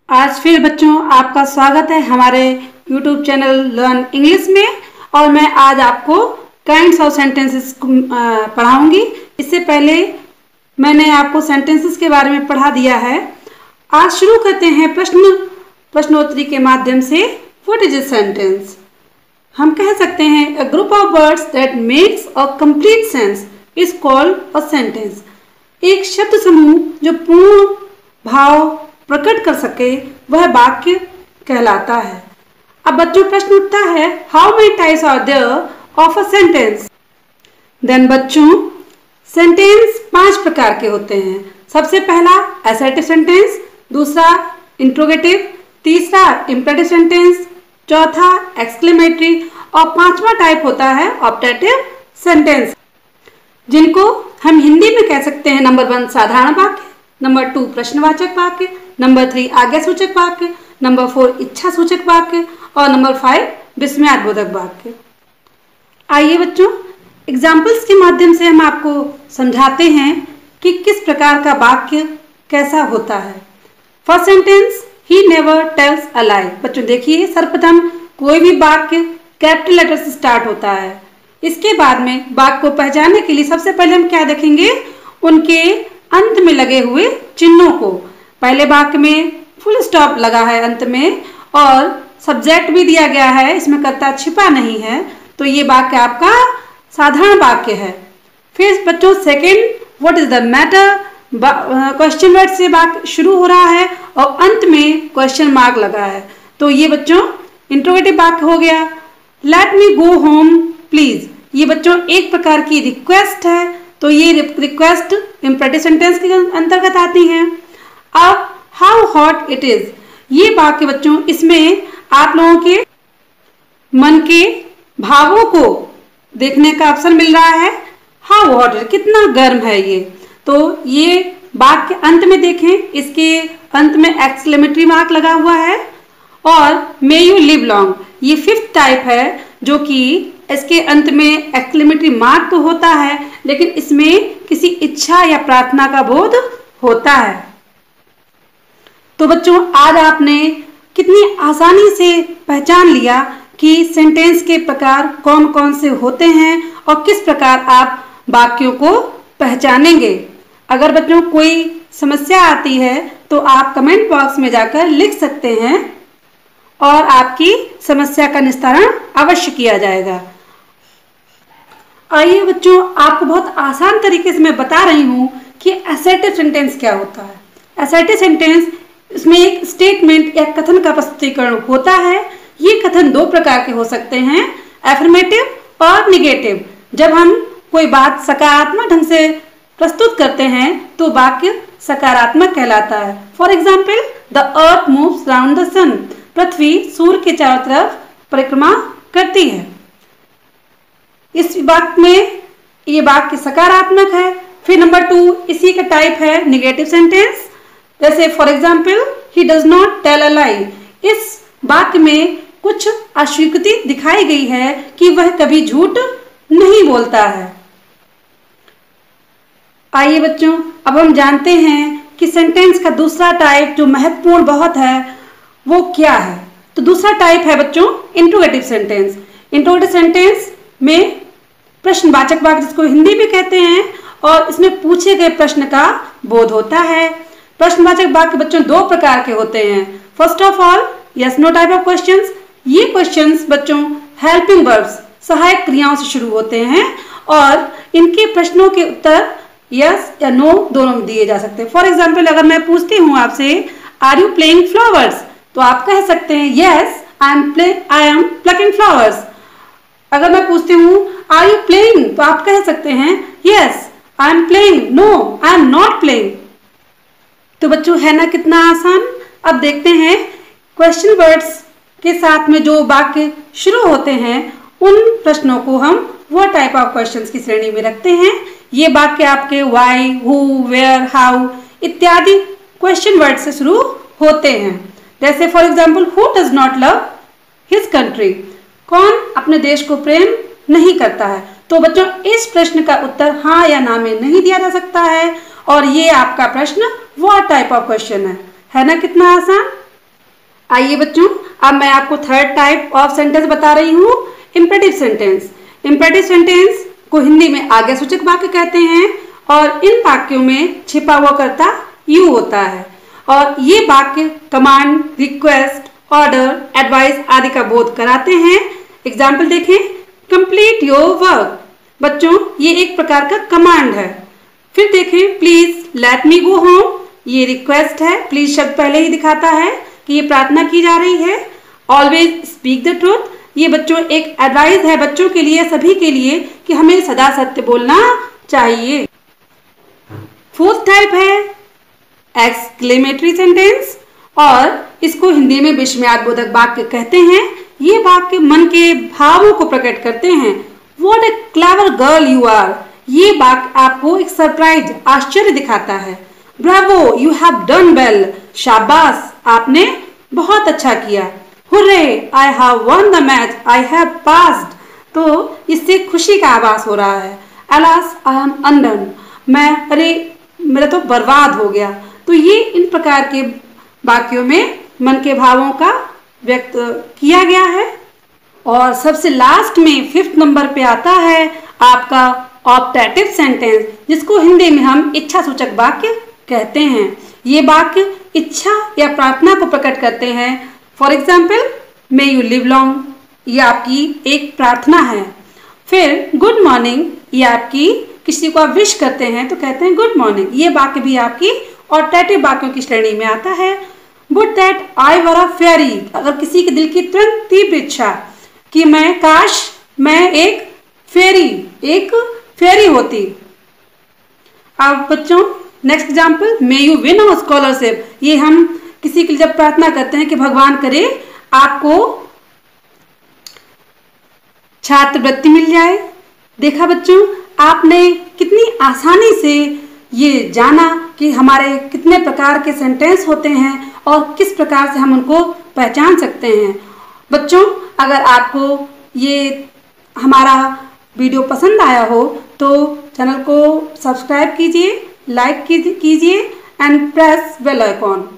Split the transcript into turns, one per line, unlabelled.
आज फिर बच्चों आपका स्वागत है हमारे YouTube चैनल लर्न इंग्लिश में। और मैं आज आपको काइंड्स ऑफ सेंटेंसेस पढ़ाऊंगी। इससे पहले मैंने आपको सेंटेंसेस के बारे में पढ़ा दिया है। आज शुरू करते हैं प्रश्नोत्तरी के माध्यम से। What is a sentence? हम कह सकते हैं a group of words that makes a complete sense is called a sentence. एक शब्द समूह जो पूर्ण भाव प्रकट कर सके वह वाक्य कहलाता है। अब बच्चों प्रश्न उठता है, how many types are there of a sentence? Then बच्चों सेंटेंस 5 प्रकार के होते हैं। सबसे पहला असर्टिव सेंटेंस, दूसरा इंट्रोगेटिव, तीसरा इंपेरेटिव सेंटेंस, चौथा एक्सक्लेमेटरी और पांचवा टाइप होता है ऑप्टेटिव सेंटेंस, जिनको हम हिंदी में कह सकते हैं नंबर 1 साधारण वाक्य, नंबर 2 प्रश्नवाचक वाक्य, नंबर 3 आज्ञासूचक वाक्य, नंबर 4 इच्छा सूचक वाक्य और नंबर 5 विस्मयाद्बोधक वाक्य। आइए बच्चों एग्जाम्पल्स के माध्यम से हम आपको समझाते हैं कि किस प्रकार का वाक्य कैसा होता है। First sentence, he never tells a lie. बच्चों देखिए सर्वप्रथम कोई भी वाक्य कैपिटल लेटर से स्टार्ट होता है। इसके बाद में वाक्य को पहचानने के लिए सबसे पहले हम क्या देखेंगे, उनके अंत में लगे हुए चिन्हों को। पहले वाक्य में फुल स्टॉप लगा है अंत में और सब्जेक्ट भी दिया गया है, इसमें कर्ता छिपा नहीं है, तो ये वाक्य आपका साधारण वाक्य है। फिर बच्चों second, what is the matter, question word से वाक्य शुरू हो रहा है और अंत में क्वेश्चन मार्क लगा है, तो ये बच्चों इंट्रोगेटिव वाक्य हो गया। Let me go home please, ये बच्चों एक प्रकार की रिक्वेस्ट है, तो ये रिक्वेस्ट इंपेरेटिव सेंटेंस के अंतर्गत आती है। अब हाउ हॉट इट इज, ये वाक्य बच्चों इसमें आप लोगों के मन के भावों को देखने का अवसर मिल रहा है। हाउ हॉट, कितना गर्म है ये, तो ये वाक्य अंत में देखें, इसके अंत में एक्सक्लेमेटरी मार्क लगा हुआ है। और मे यू लिव लॉन्ग, ये 5th टाइप है, जो कि इसके अंत में एक्सक्लेमेटरी मार्क तो होता है लेकिन इसमें किसी इच्छा या प्रार्थना का बोध होता है। तो बच्चों आज आपने कितनी आसानी से पहचान लिया कि सेंटेंस के प्रकार कौन कौन से होते हैं और किस प्रकार आप वाक्यों को पहचानेंगे। अगर बच्चों कोई समस्या आती है तो आप कमेंट बॉक्स में जाकर लिख सकते हैं और आपकी समस्या का निस्तारण अवश्य किया जाएगा। आइए बच्चों आपको बहुत आसान तरीके से मैं बता रही हूँ कि असर्टिव सेंटेंस क्या होता है। असर्टिव सेंटेंस, इसमें एक स्टेटमेंट या कथन का प्रस्तुतीकरण होता है। ये कथन 2 प्रकार के हो सकते हैं, एफर्मेटिव और निगेटिव। जब हम कोई बात सकारात्मक ढंग से प्रस्तुत करते हैं तो वाक्य सकारात्मक कहलाता है। For example, the earth moves round the sun, पृथ्वी सूर्य के चारों तरफ परिक्रमा करती है। इस वाक्य में ये वाक्य सकारात्मक है। फिर नंबर 2 इसी का टाइप है निगेटिव सेंटेंस, जैसे for example he does not tell a lie. इस वाक्य में कुछ अस्वीकृति दिखाई गई है कि वह कभी झूठ नहीं बोलता है। आइए बच्चों अब हम जानते हैं कि सेंटेंस का दूसरा टाइप जो महत्वपूर्ण बहुत है वो क्या है। तो दूसरा टाइप है बच्चों इंट्रोगेटिव सेंटेंस। इंट्रोगेटिव सेंटेंस में प्रश्नवाचक वाक्य, जिसको हिंदी में कहते हैं, और इसमें पूछे गए प्रश्न का बोध होता है। प्रश्नवाचक वाक्य बच्चों 2 प्रकार के होते हैं। First of all yes no type of questions. ये क्वेश्चंस बच्चों हेल्पिंग वर्ब्स, सहायक क्रियाओं से शुरू होते हैं और इनके प्रश्नों के उत्तर यस या नो दोनों दिए जा सकते हैं। फॉर एग्जाम्पल, अगर मैं पूछती हूँ आपसे आर यू प्लेइंग फ्लावर्स, तो आप कह सकते हैं yes I M plucking flowers. अगर मैं पूछती हूँ आर यू प्लेइंग, तो आप कह सकते हैं yes I am playing, no I am not playing. तो बच्चों है ना कितना आसान। अब देखते हैं क्वेश्चन वर्ड्स के साथ में जो वाक्य शुरू होते हैं उन प्रश्नों को हम वो टाइप ऑफ क्वेश्चंस की श्रेणी में रखते हैं। ये वाक्य आपके व्हाई, हु, वेयर, हाउ इत्यादि क्वेश्चन वर्ड से शुरू होते हैं। जैसे for example, who does not love his country, कौन अपने देश को प्रेम नहीं करता है। तो बच्चों इस प्रश्न का उत्तर हाँ या ना में नहीं दिया जा सकता है और ये आपका प्रश्न व्हाट टाइप ऑफ क्वेश्चन है ना कितना आसान। आइए बच्चों, अब मैं आपको थर्ड टाइप ऑफ सेंटेंस बता रही हूँ, इम्पेरेटिव सेंटेंस। इम्पेरेटिव सेंटेंस को हिंदी में आज्ञासूचक वाक्य कहते हैं और इन वाक्यों में छिपा हुआ कर्ता यू होता है और ये वाक्य कमांड, रिक्वेस्ट, ऑर्डर, एडवाइस आदि का बोध कराते हैं। एग्जाम्पल देखें, कंप्लीट योर वर्क। बच्चों, ये एक प्रकार का कमांड है। फिर देखें, please let me go home, ये रिक्वेस्ट है। प्लीज शब्द पहले ही दिखाता है कि ये प्रार्थना की जा रही है। ऑलवेज स्पीक द ट्रूथ, ये बच्चों एक एडवाइस है बच्चों के लिए, सभी के लिए, कि हमें सदा सत्य बोलना चाहिए। फोर्थ टाइप है एक्सक्लेमेटरी सेंटेंस और इसको हिंदी में विस्मयादिबोधक वाक्य कहते हैं। ये वाक्य मन के भावों को प्रकट करते हैं। What a clever girl you are, ये वाक्य आपको एक सरप्राइज, आश्चर्य दिखाता है। Bravo, you have done well, शाबाश, आपने बहुत अच्छा किया। Hurray, I have won the match, I have passed, तो इससे खुशी का आभास हो रहा है। अलास, आई एम अनडन, मेरा तो बर्बाद हो गया। तो ये इन प्रकार के वाक्यों में मन के भावों का व्यक्त किया गया है। और सबसे लास्ट में 5th नंबर पे आता है आपका ऑप्टेटिव सेंटेंस, जिसको हिंदी में हम इच्छा सूचक वाक्य कहते हैं। ये वाक्य इच्छा या प्रार्थना को प्रकट करते हैं। For example, may you live long, ये आपकी एक प्रार्थना है। फिर गुड मॉर्निंग, ये आपकी किसी को आप विश करते हैं तो कहते हैं गुड मॉर्निंग, ये वाक्य भी आपकी ऑप्टेटिव वाक्यों की श्रेणी में आता है। वुड दैट आई वर अ फेरी, अगर किसी के दिल की तुरंत तीव्र इच्छा कि काश मैं एक फेरी होती। अब बच्चों next example, may you win a scholarship, ये हम किसी के लिए जब प्रार्थना करते हैं कि भगवान करे आपको छात्रवृत्ति मिल जाए। देखा बच्चों, आपने कितनी आसानी से ये जाना कि हमारे कितने प्रकार के सेंटेंस होते हैं और किस प्रकार से हम उनको पहचान सकते हैं। बच्चों, अगर आपको ये हमारा वीडियो पसंद आया हो तो चैनल को सब्सक्राइब कीजिए, लाइक कीजिए एंड प्रेस बेल आइकॉन।